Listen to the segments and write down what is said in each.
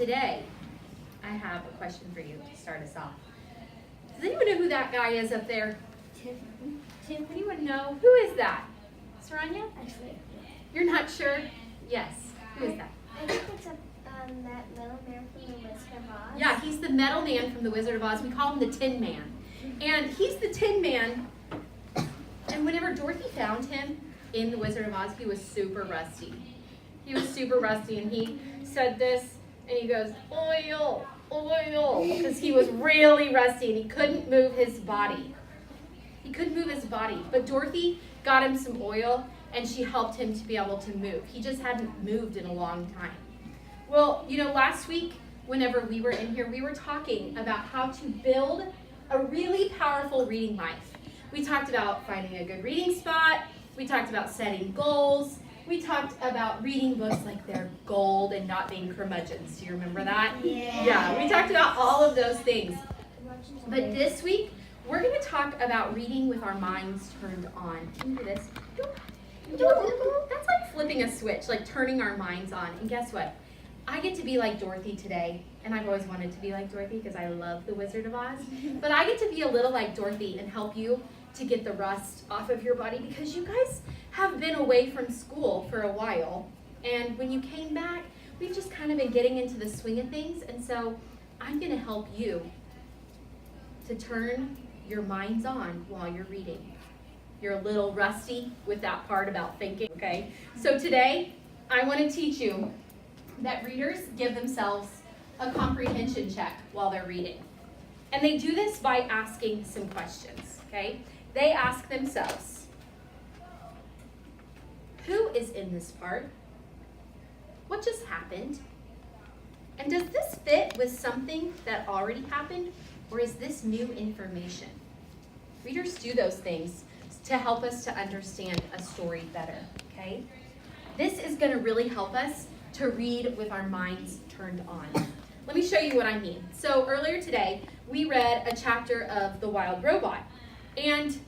today, I have a question for you to start us off. Does anyone know who that guy is up there? Tim, anyone know? Who is that? Saranya? You're not sure? Yes. Who is that? I think it's that metal man from the Wizard of Oz. Yeah, he's the metal man from the Wizard of Oz. We call him the Tin Man. And he's the Tin Man. And whenever Dorothy found him in the Wizard of Oz, he was super rusty. He was super rusty, and he said this, and he goes, oil, oil, because he was really rusty, and he couldn't move his body. He couldn't move his body. But Dorothy got him some oil, and she helped him to be able to move. He just hadn't moved in a long time. Well, you know, last week, whenever we were in here, we were talking about how to build a really powerful reading life. We talked about finding a good reading spot. We talked about setting goals. We talked about reading books like they're gold and not being curmudgeons. Do you remember that? Yeah, we talked about all of those things. But this week, we're going to talk about reading with our minds turned on. Can you do this? That's like flipping a switch, like turning our minds on. And guess what? I get to be like Dorothy today, and I've always wanted to be like Dorothy because I love the Wizard of Oz. But I get to be a little like Dorothy and help you to get the rust off of your body because you guys have been away from school for a while. And when you came back, we've just kind of been getting into the swing of things. And so I'm going to help you to turn your minds on while you're reading. You're a little rusty with that part about thinking, okay? So today, I want to teach you that readers give themselves a comprehension check while they're reading. And they do this by asking some questions, okay? They ask themselves, who is in this part? What just happened? And does this fit with something that already happened, or is this new information? Readers do those things to help us to understand a story better, okay? This is going to really help us to read with our minds turned on. Let me show you what I mean. So earlier today, we read a chapter of The Wild Robot. And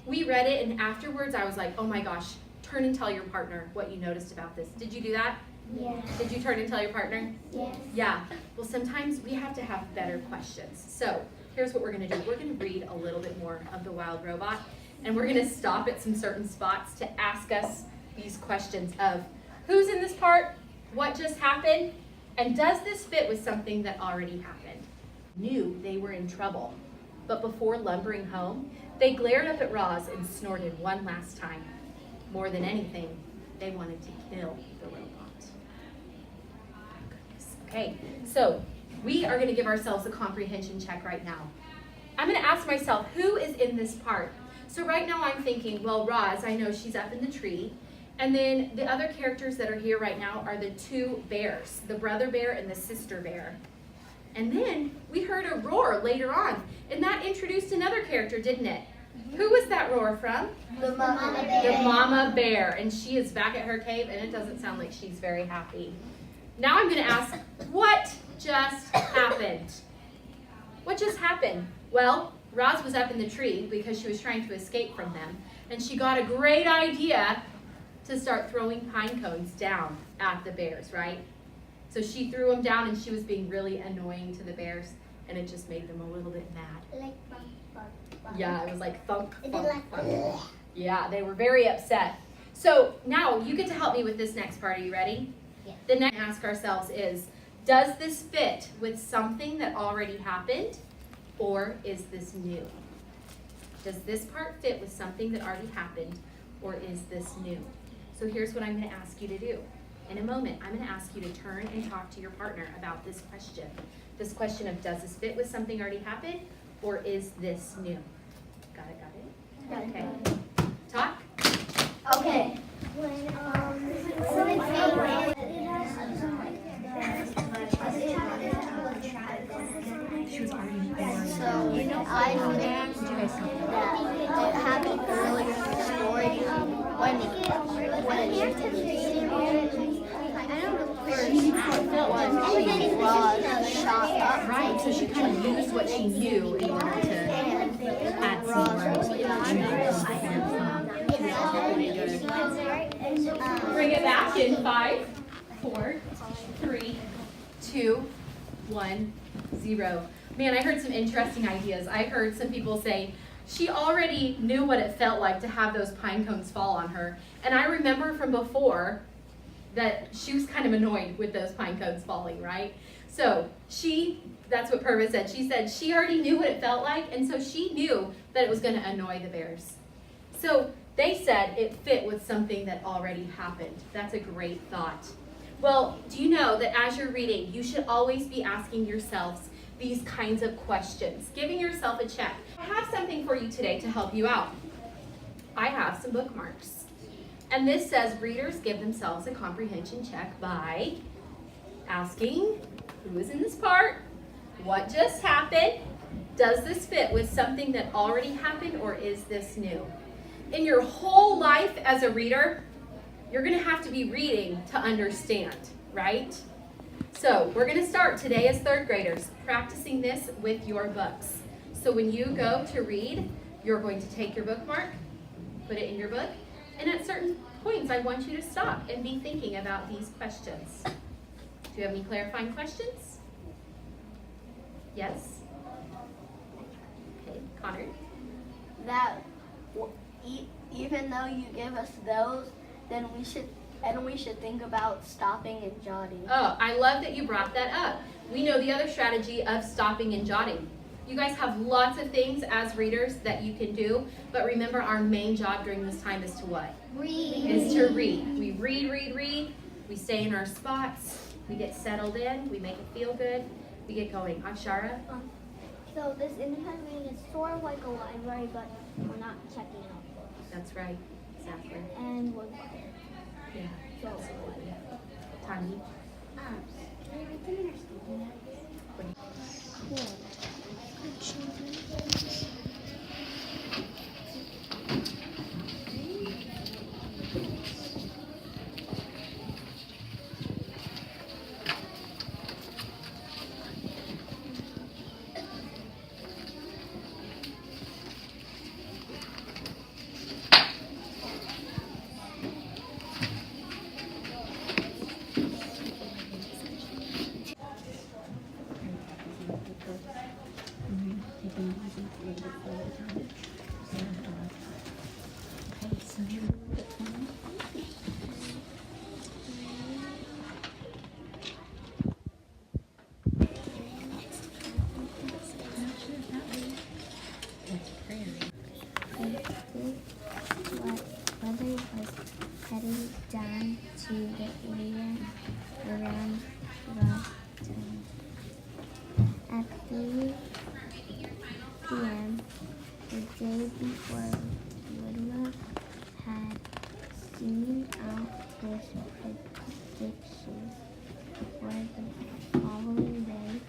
we read it, and afterwards I was like, oh my gosh, turn and tell your partner what you noticed about this. Did you do that? Yeah. Did you turn and tell your partner? Yes. Yeah. Well, sometimes we have to have better questions. So here's what we're going to do. We're going to read a little bit more of The Wild Robot, and we're going to stop at some certain spots to ask us these questions of who's in this part, what just happened, and does this fit with something that already happened? Knew they were in trouble, but before lumbering home, they glared up at Roz and snorted one last time. More than anything, they wanted to kill the robot. Okay, so we are going to give ourselves a comprehension check right now. I'm going to ask myself, who is in this part? So right now I'm thinking, well, Roz, I know she's up in the tree. And then the other characters that are here right now are the two bears, the brother bear and the sister bear. And then we heard a roar later on, and that introduced another character, didn't it? Mm-hmm. Who was that roar from? The mama bear. The mama bear, and she is back at her cave, and it doesn't sound like she's very happy. Now I'm going to ask, what just happened? What just happened? Well, Roz was up in the tree because she was trying to escape from them, and she got a great idea to start throwing pine cones down at the bears, right? So she threw them down, and she was being really annoying to the bears, and it just made them a little bit mad. Like bump, bump, bump. Yeah, it was like thunk, It thunk, did like thunk. Yeah, they were very upset. So now you get to help me with this next part. Are you ready? Yeah. The next ask ourselves is, does this fit with something that already happened, or is this new? Does this part fit with something that already happened, or is this new? So here's what I'm going to ask you to do. In a moment, I'm going to ask you to turn and talk to your partner about this question. This question of, does this fit with something already happened, or is this new? Got it? Got it. Okay. Talk. Okay. She was already born. So I think that it happened earlier in the story when Roz shot up. Right, so she kind of used what she knew in order to add some Bring it back in 5, 4, 3, 2, 2, 1, 0. Man, I heard some interesting ideas. I heard some people say she already knew what it felt like to have those pine cones fall on her. And I remember from before that she was kind of annoyed with those pine cones falling, right? So that's what Purvis said. She said she already knew what it felt like, and so she knew that it was going to annoy the bears. So they said it fit with something that already happened. That's a great thought. Well, do you know that as you're reading, you should always be asking yourselves these kinds of questions, giving yourself a check. I have something for you today to help you out. I have some bookmarks. And this says readers give themselves a comprehension check by asking, who is in this part? What just happened? Does this fit with something that already happened, or is this new? In your whole life as a reader, you're going to have to be reading to understand, right? So we're going to start today as third graders, practicing this with your books. So when you go to read, you're going to take your bookmark, put it in your book, and at certain points, I want you to stop and be thinking about these questions. Do you have any clarifying questions? Yes? Okay, Connor? That even though you give us those, then we should think about stopping and jotting. Oh, I love that you brought that up. We know the other strategy of stopping and jotting. You guys have lots of things as readers that you can do, but remember our main job during this time is to what? Read. Is to read. We read. We stay in our spots. We get settled in. We make it feel good. We get going. Ashara? So this independent reading is sort of like a library, but we're not checking out books. That's right. Exactly. And we're quiet. Yeah. So, Absolutely. Tanya? can you read them in our school? Cool. Good children. Mother was heading down to the area around Rockton. At 3 p.m. the day before, Wilma had seen out his predictions for the following day.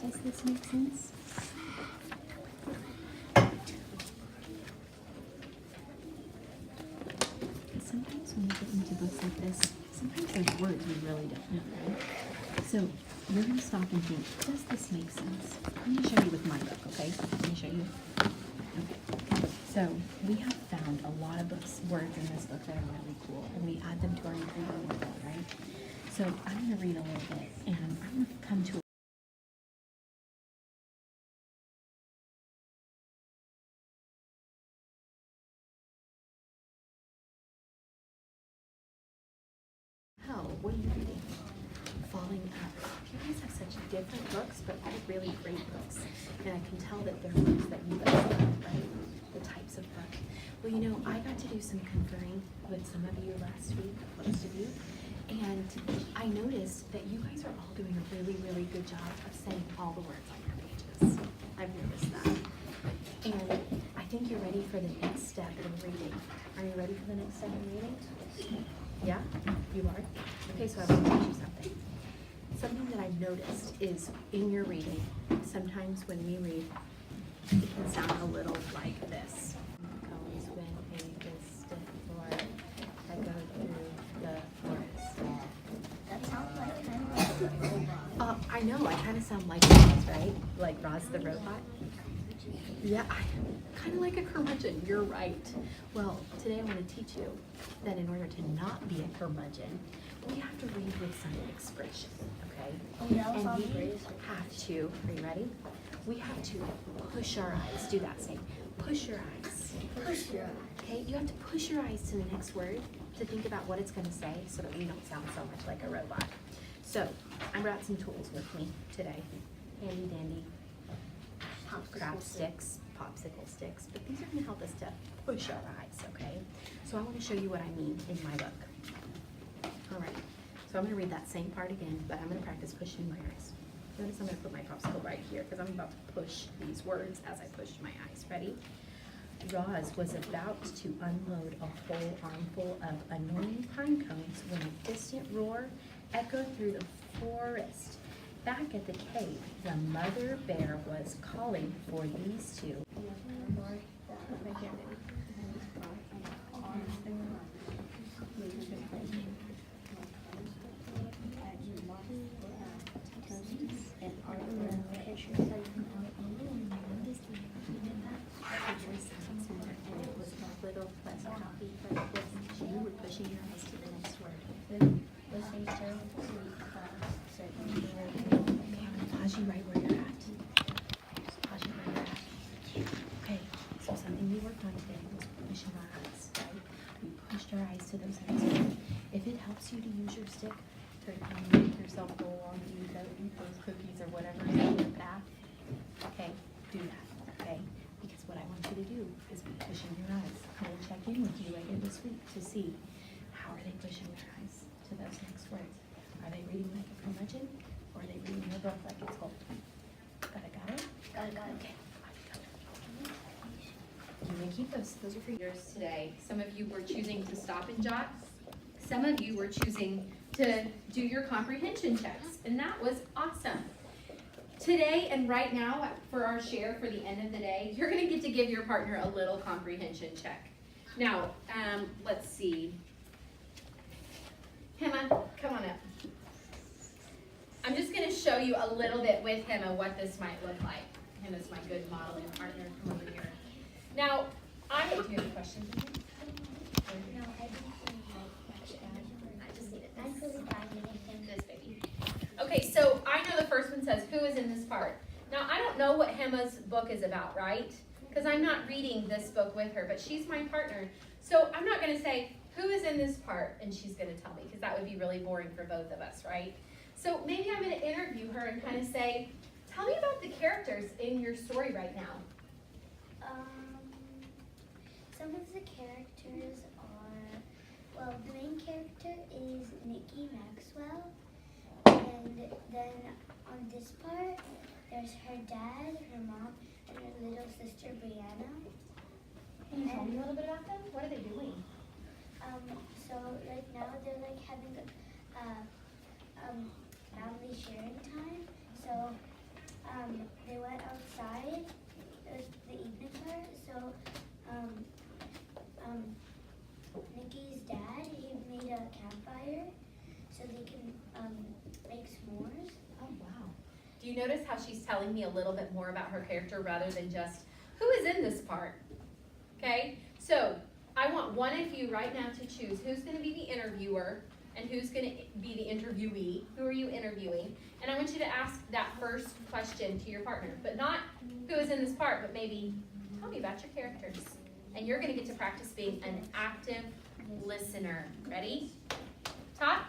Does this make sense? Sometimes when we get into books like this, sometimes there's words we really don't know, right? So you're going to stop and think, does this make sense? I'm going to show you with my book, okay? Let me show you. Okay. So we have found a lot of words in this book that are really cool, and we add them to our reading word, right? So I'm going to read a little bit, and I'm going to come to what are you reading? Falling Up. You guys have such different books, but all really great books. And I can tell that they're books that you guys love, right? The types of book. Well, you know, I got to do some conferring with some of you last week, most of you, and I noticed that you guys are all doing a really, really good job of saying all the words on your pages. I've noticed that. And I think you're ready for the next step in reading. Are you ready for the next step in reading? Yeah? You are? Okay, so I want to teach you something. Something that I've noticed is in your reading, sometimes when we read, it can sound a little like this. Goes when a distant Lord that goes through the forest. That sounds like kind of like I know, I kind of sound like Roz, right? Like Roz the robot. Yeah, kind of like a curmudgeon. You're right. Well, today I want to teach you that in order to not be a curmudgeon, we have to read with some expression, okay? Oh, yeah, And I'll we be have to, are you ready? We have to push our eyes. Do that, say, push your eyes. Push your Okay, you have to push your eyes to the next word to think about what it's going to say so that we don't sound so much like a robot. So, I brought some tools with me today. Handy dandy craft sticks, popsicle sticks, but these are going to help us to push our eyes, okay? So I want to show you what I mean in my book. All right, so I'm going to read that same part again, but I'm going to practice pushing my eyes. Notice I'm going to put my popsicle right here because I'm about to push these words as I push my eyes. Ready? Roz was about to unload a whole armful of annoying pine cones when a distant roar echoed through the forest. Back at the cave, the mother bear was calling for these two. Little less coffee, but it was you were pushing your eyes to the next word. Okay, I'm gonna pause you right where you're at. Just pause you where you're at. Okay, so something we worked on today was pushing our eyes, right? We pushed our eyes to those next words. If it helps you to use your stick to make yourself go along and eat those cookies or whatever is in your path, okay, do that, okay? Because what I want you to do is be pushing your eyes. I'm gonna check in with you later this week to see how are they pushing their eyes to those next words. Are they reading like a curmudgeon, or are they reading your book like it's gold? Got it? Got it. Okay, off you go. You may keep those. Those are for you. Yours today. Some of you were choosing to stop and jot. Some of you were choosing to do your comprehension checks, and that was awesome. Today and right now, for our share for the end of the day, you're going to get to give your partner a little comprehension check. Now, let's see. Hema, come on up. I'm just going to show you a little bit with Hema what this might look like. Hema's my good modeling partner. Come over here. Now, do you have a question? No, I just need it. I'm really fine with This baby. Okay, so I know the first one says, who is in this part? Now, I don't know what Hema's book is about, right? Because I'm not reading this book with her, but she's my partner. So I'm not going to say, who is in this part? And she's going to tell me, because that would be really boring for both of us, right? So maybe I'm going to interview her and kind of say, tell me about the characters in your story right now. Some of the characters are, well, the main character is Nikki Maxwell, and then on this part, there's her dad, her mom, and her little sister Brianna. Can you tell me a little bit about them? What are they doing? So right now they're like having a family sharing time. So they went outside. It was the evening part. So Nikki's dad, he made a campfire so they can make s'mores. Oh, wow. Do you notice how she's telling me a little bit more about her character rather than just, who is in this part? Okay, so I want one of you right now to choose who's going to be the interviewer and who's going to be the interviewee. Who are you interviewing? And I want you to ask that first question to your partner, but not who is in this part, but maybe tell me about your characters. And you're going to get to practice being an active listener. Ready? Talk.